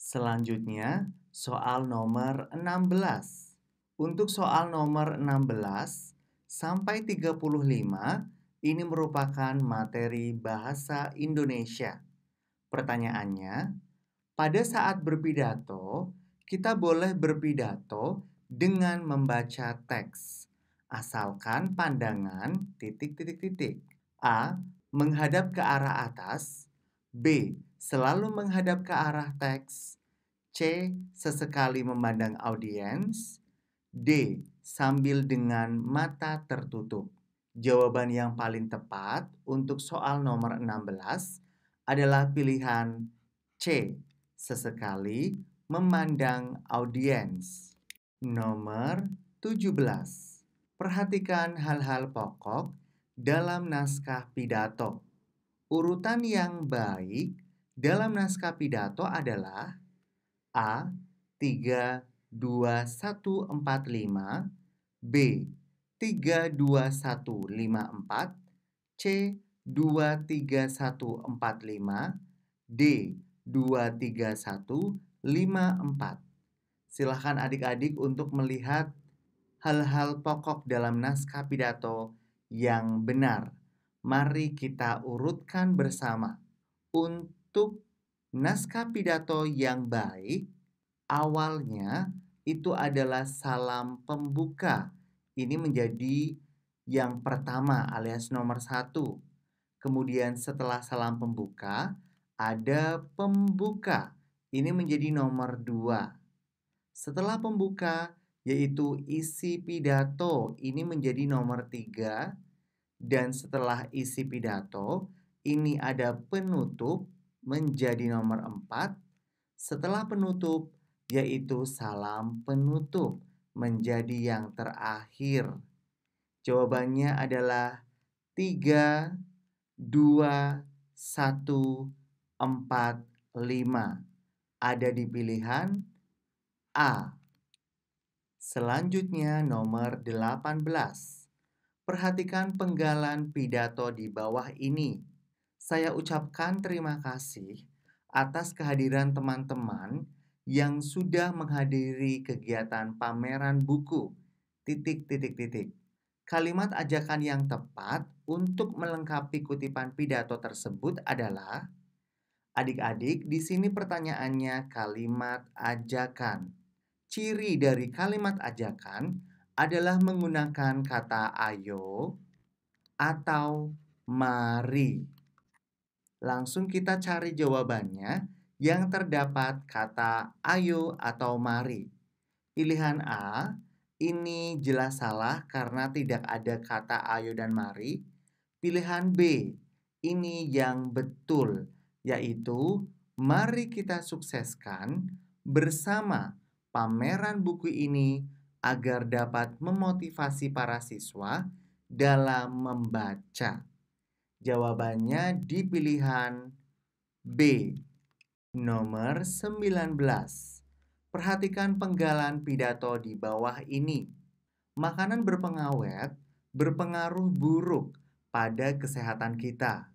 Selanjutnya, soal nomor 16. Untuk soal nomor 16 sampai 35, ini merupakan materi bahasa Indonesia. Pertanyaannya, pada saat berpidato, kita boleh berpidato dengan membaca teks, asalkan pandangan titik-titik-titik. A. Menghadap ke arah atas. B. Selalu menghadap ke arah teks. C. Sesekali memandang audiens. D. Sambil dengan mata tertutup. Jawaban yang paling tepat untuk soal nomor 16 adalah pilihan C. Sesekali memandang audiens. Nomor 17. Perhatikan hal-hal pokok dalam naskah pidato. Urutan yang baik dalam naskah pidato adalah A. 3, 2, 1, 4, 5. B. 3, 2, 1, 5, 4. C. 2, 3, 1, 4, 5. D. 2, 3, 1, 5, 4. Silakan adik-adik untuk melihat hal-hal pokok dalam naskah pidato yang benar. Mari kita urutkan bersama. Untuk naskah pidato yang baik, awalnya itu adalah salam pembuka. Ini menjadi yang pertama alias nomor 1. Kemudian setelah salam pembuka, ada pembuka. Ini menjadi nomor 2. Setelah pembuka, yaitu isi pidato, ini menjadi nomor 3. Dan setelah isi pidato, ini ada penutup menjadi nomor 4. Setelah penutup, yaitu salam penutup menjadi yang terakhir. Jawabannya adalah 3, 2, 1, 4, 5. Ada di pilihan A. Selanjutnya nomor 18. Perhatikan penggalan pidato di bawah ini. Saya ucapkan terima kasih atas kehadiran teman-teman yang sudah menghadiri kegiatan pameran buku. Titik-titik-titik. Kalimat ajakan yang tepat untuk melengkapi kutipan pidato tersebut adalah, adik-adik, di sini pertanyaannya kalimat ajakan. Ciri dari kalimat ajakan adalah menggunakan kata ayo atau mari. Langsung kita cari jawabannya yang terdapat kata ayo atau mari. Pilihan A, ini jelas salah karena tidak ada kata ayo dan mari. Pilihan B, ini yang betul, yaitu mari kita sukseskan bersama pameran buku ini agar dapat memotivasi para siswa dalam membaca. Jawabannya di pilihan B. Nomor 19. Perhatikan penggalan pidato di bawah ini. Makanan berpengawet berpengaruh buruk pada kesehatan kita.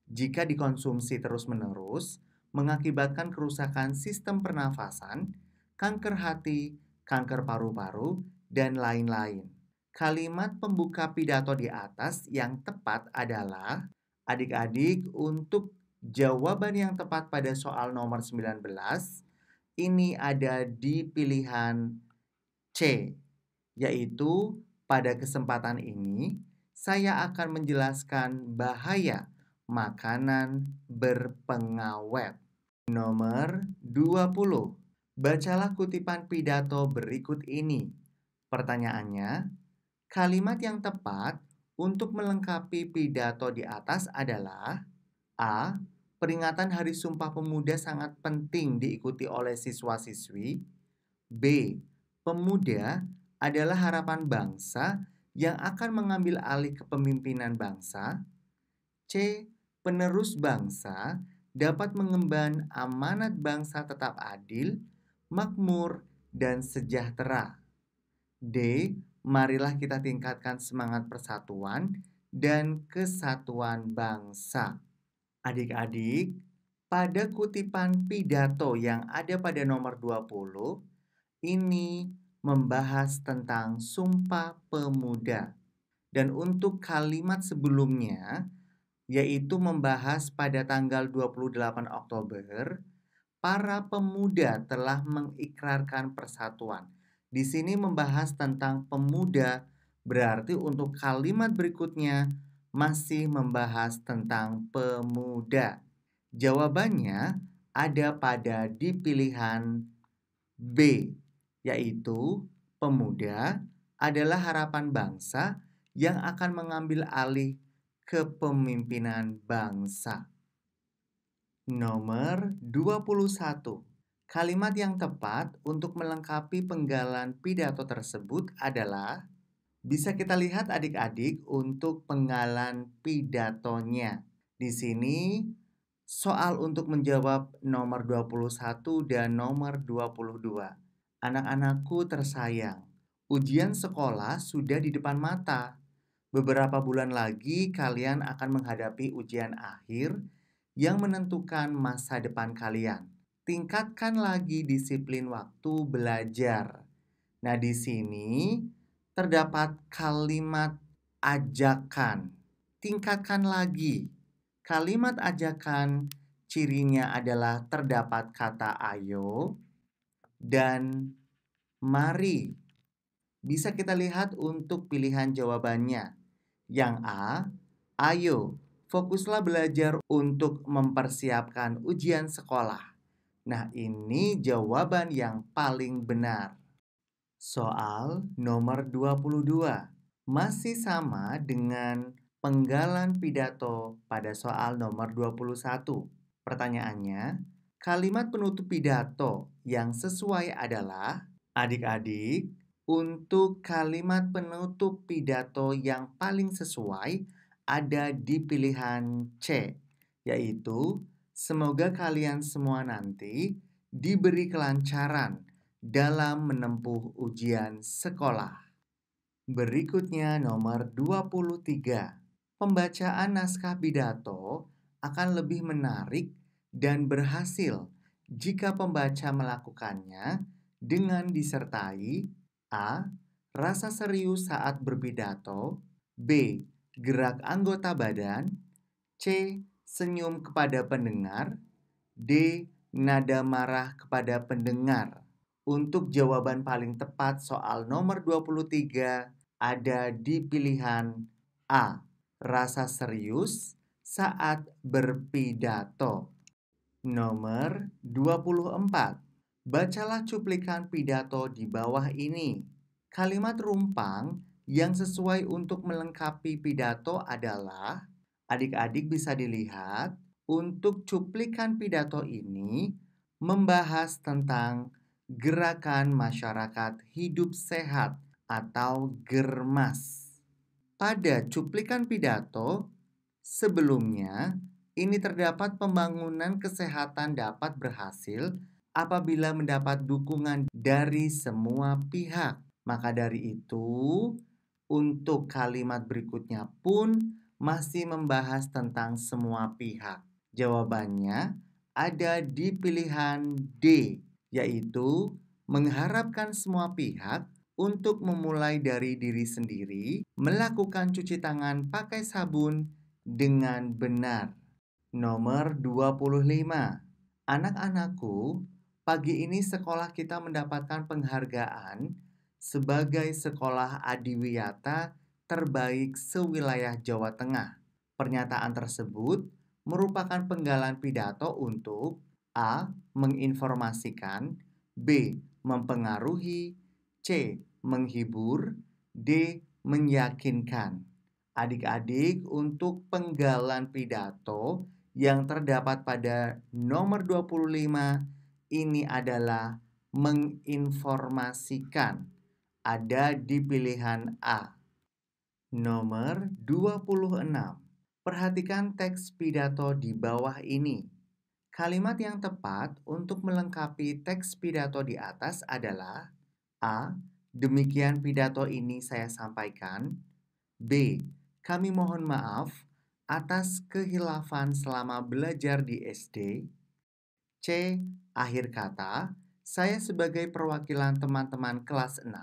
Jika dikonsumsi terus-menerus, mengakibatkan kerusakan sistem pernafasan, kanker hati, kanker paru-paru, dan lain-lain. Kalimat pembuka pidato di atas yang tepat adalah, adik-adik, untuk jawaban yang tepat pada soal nomor 19, ini ada di pilihan C, yaitu pada kesempatan ini saya akan menjelaskan bahaya makanan berpengawet. Nomor 20. Bacalah kutipan pidato berikut ini. Pertanyaannya, kalimat yang tepat untuk melengkapi pidato di atas adalah A. Peringatan Hari Sumpah Pemuda sangat penting diikuti oleh siswa-siswi. B. Pemuda adalah harapan bangsa yang akan mengambil alih kepemimpinan bangsa. C. Penerus bangsa dapat mengemban amanat bangsa tetap adil, makmur, dan sejahtera. D. Marilah kita tingkatkan semangat persatuan dan kesatuan bangsa. Adik-adik, pada kutipan pidato yang ada pada nomor 20, ini membahas tentang Sumpah Pemuda. Dan untuk kalimat sebelumnya, yaitu membahas pada tanggal 28 Oktober, para pemuda telah mengikrarkan persatuan. Di sini membahas tentang pemuda, berarti untuk kalimat berikutnya masih membahas tentang pemuda. Jawabannya ada pada di pilihan B, yaitu pemuda adalah harapan bangsa yang akan mengambil alih kepemimpinan bangsa. Nomor 21. Kalimat yang tepat untuk melengkapi penggalan pidato tersebut adalah, bisa kita lihat adik-adik untuk penggalan pidatonya. Di sini soal untuk menjawab nomor 21 dan nomor 22. Anak-anakku tersayang, ujian sekolah sudah di depan mata. Beberapa bulan lagi kalian akan menghadapi ujian akhir yang menentukan masa depan kalian. Tingkatkan lagi disiplin waktu belajar. Nah, di sini terdapat kalimat ajakan. Tingkatkan lagi. Kalimat ajakan cirinya adalah terdapat kata ayo dan mari. Bisa kita lihat untuk pilihan jawabannya. Yang A, ayo, fokuslah belajar untuk mempersiapkan ujian sekolah. Nah, ini jawaban yang paling benar. Soal nomor 22 masih sama dengan penggalan pidato pada soal nomor 21. Pertanyaannya, kalimat penutup pidato yang sesuai adalah, adik-adik, untuk kalimat penutup pidato yang paling sesuai ada di pilihan C, yaitu semoga kalian semua nanti diberi kelancaran dalam menempuh ujian sekolah. Berikutnya nomor 23. Pembacaan naskah pidato akan lebih menarik dan berhasil jika pembaca melakukannya dengan disertai A. Rasa serius saat berpidato, B. Gerak anggota badan, C. Senyum kepada pendengar, D. Nada marah kepada pendengar. Untuk jawaban paling tepat soal nomor 23 ada di pilihan A. Rasa serius saat berpidato. Nomor 24. Bacalah cuplikan pidato di bawah ini. Kalimat rumpang yang sesuai untuk melengkapi pidato adalah, adik-adik bisa dilihat, untuk cuplikan pidato ini membahas tentang Gerakan Masyarakat Hidup Sehat atau Germas. Pada cuplikan pidato sebelumnya, ini terdapat pembangunan kesehatan dapat berhasil apabila mendapat dukungan dari semua pihak. Maka dari itu, untuk kalimat berikutnya pun masih membahas tentang semua pihak. Jawabannya ada di pilihan D, yaitu mengharapkan semua pihak untuk memulai dari diri sendiri, melakukan cuci tangan pakai sabun dengan benar. Nomor 25. Anak-anakku, pagi ini sekolah kita mendapatkan penghargaan sebagai sekolah adiwiyata terbaik sewilayah Jawa Tengah. Pernyataan tersebut merupakan penggalan pidato untuk A. Menginformasikan, B. Mempengaruhi, C. Menghibur, D. Meyakinkan. Adik-adik, untuk penggalan pidato yang terdapat pada nomor 25 ini adalah menginformasikan. Ada di pilihan A. Nomor 26. Perhatikan teks pidato di bawah ini. Kalimat yang tepat untuk melengkapi teks pidato di atas adalah A. Demikian pidato ini saya sampaikan. B. Kami mohon maaf atas kehilafan selama belajar di SD. C. Akhir kata, saya sebagai perwakilan teman-teman kelas 6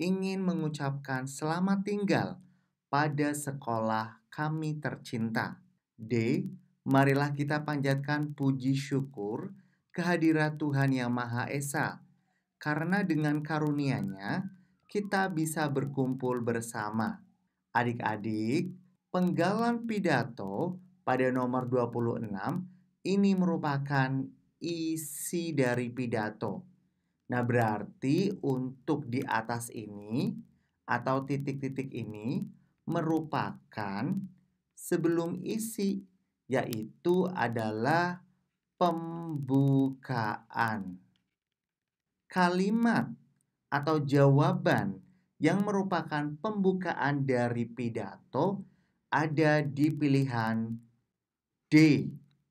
ingin mengucapkan selamat tinggal pada sekolah kami tercinta. D. Marilah kita panjatkan puji syukur kehadirat Tuhan Yang Maha Esa, karena dengan karunia-Nya kita bisa berkumpul bersama. Adik-adik, penggalan pidato pada nomor 26 ini merupakan isi dari pidato. Nah, berarti untuk di atas ini atau titik-titik ini merupakan sebelum isi, yaitu adalah pembukaan. Kalimat atau jawaban yang merupakan pembukaan dari pidato ada di pilihan D,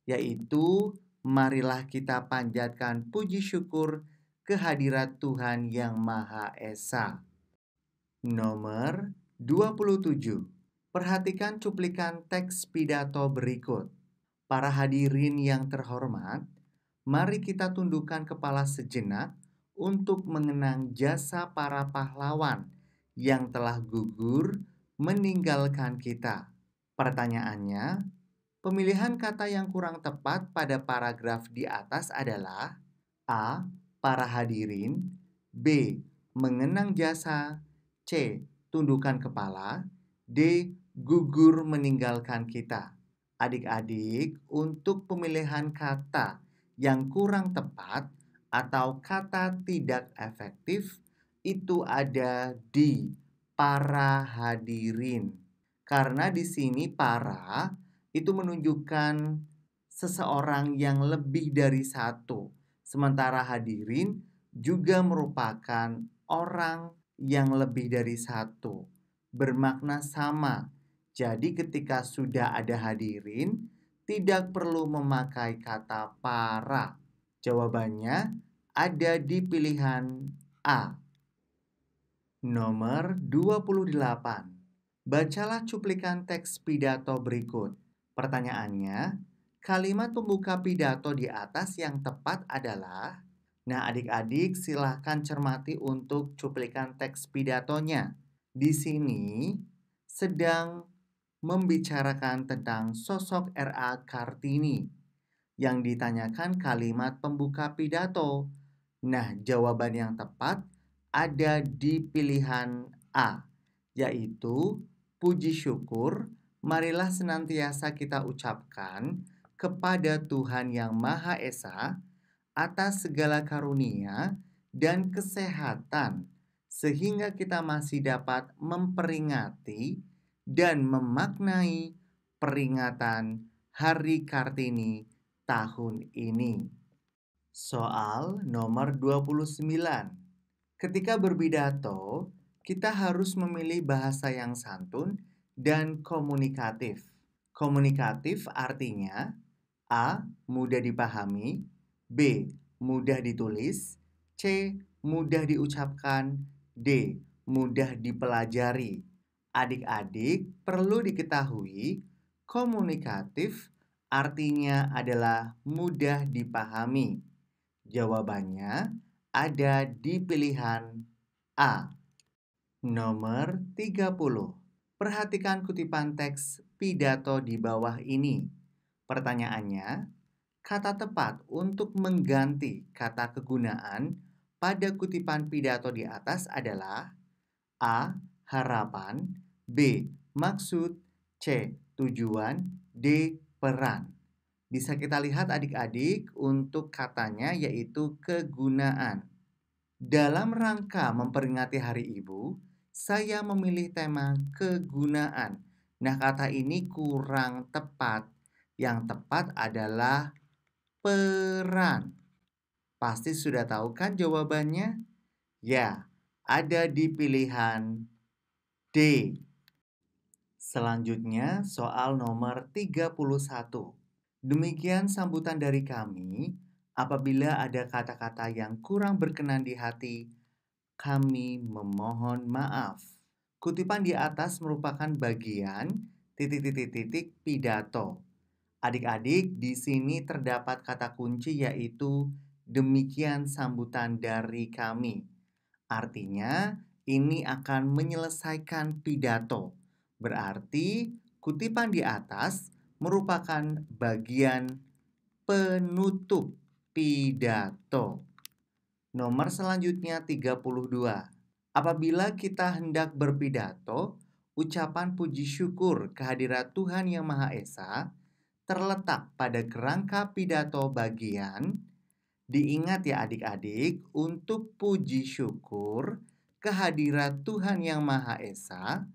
yaitu marilah kita panjatkan puji syukur kehadirat Tuhan Yang Maha Esa. Nomor 27. Perhatikan cuplikan teks pidato berikut. Para hadirin yang terhormat, mari kita tundukkan kepala sejenak untuk mengenang jasa para pahlawan yang telah gugur meninggalkan kita. Pertanyaannya, pemilihan kata yang kurang tepat pada paragraf di atas adalah A. Para hadirin, B. Mengenang jasa, C. Tundukkan kepala, D. Gugur meninggalkan kita. Adik-adik, untuk pemilihan kata yang kurang tepat atau kata tidak efektif itu ada di para hadirin. Karena di sini para itu menunjukkan seseorang yang lebih dari satu. Sementara hadirin juga merupakan orang yang lebih dari satu. Bermakna sama. Jadi ketika sudah ada hadirin, tidak perlu memakai kata para. Jawabannya ada di pilihan A. Nomor 28. Bacalah cuplikan teks pidato berikut. Pertanyaannya, kalimat pembuka pidato di atas yang tepat adalah... Nah, adik-adik silahkan cermati untuk cuplikan teks pidatonya. Di sini sedang membicarakan tentang sosok R.A. Kartini yang ditanyakan kalimat pembuka pidato. Nah, jawaban yang tepat ada di pilihan A, yaitu puji syukur marilah senantiasa kita ucapkan kepada Tuhan Yang Maha Esa atas segala karunia dan kesehatan, sehingga kita masih dapat memperingati dan memaknai peringatan Hari Kartini tahun ini. Soal nomor 29. Ketika berpidato, kita harus memilih bahasa yang santun dan komunikatif. Komunikatif artinya A. Mudah dipahami, B. Mudah ditulis, C. Mudah diucapkan, D. Mudah dipelajari. Adik-adik perlu diketahui, komunikatif artinya adalah mudah dipahami. Jawabannya ada di pilihan A. Nomor 30. Perhatikan kutipan teks pidato di bawah ini. Pertanyaannya, kata tepat untuk mengganti kata kegunaan pada kutipan pidato di atas adalah A. Harapan, B. Maksud, C. Tujuan, D. Peran. Bisa kita lihat adik-adik untuk katanya yaitu kegunaan. Dalam rangka memperingati Hari Ibu, saya memilih tema kegunaan. Nah, kata ini kurang tepat. Yang tepat adalah peran. Pasti sudah tahu kan jawabannya? Ya, ada di pilihan D. Selanjutnya soal nomor 31. Demikian sambutan dari kami. Apabila ada kata-kata yang kurang berkenan di hati, kami memohon maaf. Kutipan di atas merupakan bagian titik-titik-titik pidato. Adik-adik, di sini terdapat kata kunci yaitu demikian sambutan dari kami. Artinya, ini akan menyelesaikan pidato. Berarti, kutipan di atas merupakan bagian penutup pidato. Nomor selanjutnya 32. Apabila kita hendak berpidato, ucapan puji syukur kehadirat Tuhan Yang Maha Esa terletak pada kerangka pidato bagian. Diingat ya adik-adik, untuk puji syukur kehadirat Tuhan Yang Maha Esa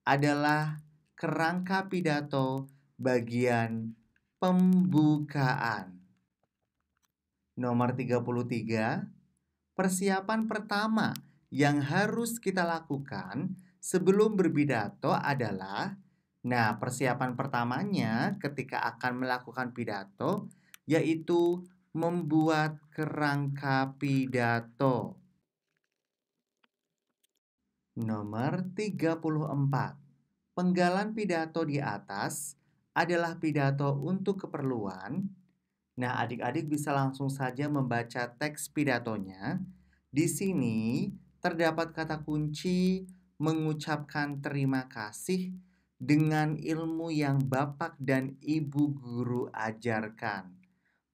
adalah kerangka pidato bagian pembukaan. Nomor 33, persiapan pertama yang harus kita lakukan sebelum berpidato adalah, persiapan pertamanya ketika akan melakukan pidato yaitu membuat kerangka pidato. Nomor 34. Penggalan pidato di atas adalah pidato untuk keperluan. Adik-adik bisa langsung saja membaca teks pidatonya. Di sini terdapat kata kunci mengucapkan terima kasih dengan ilmu yang Bapak dan Ibu guru ajarkan.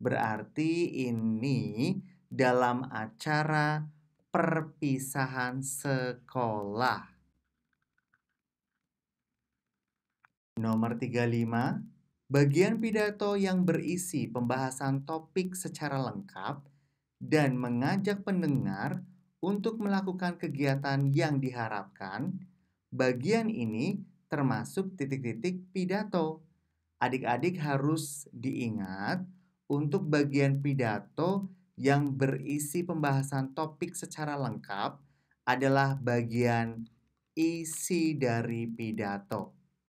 Berarti ini dalam acara perpisahan sekolah. Nomor 35, bagian pidato yang berisi pembahasan topik secara lengkap dan mengajak pendengar untuk melakukan kegiatan yang diharapkan. Bagian ini termasuk titik-titik pidato. Adik-adik harus diingat untuk bagian pidato yang berisi pembahasan topik secara lengkap adalah bagian isi dari pidato.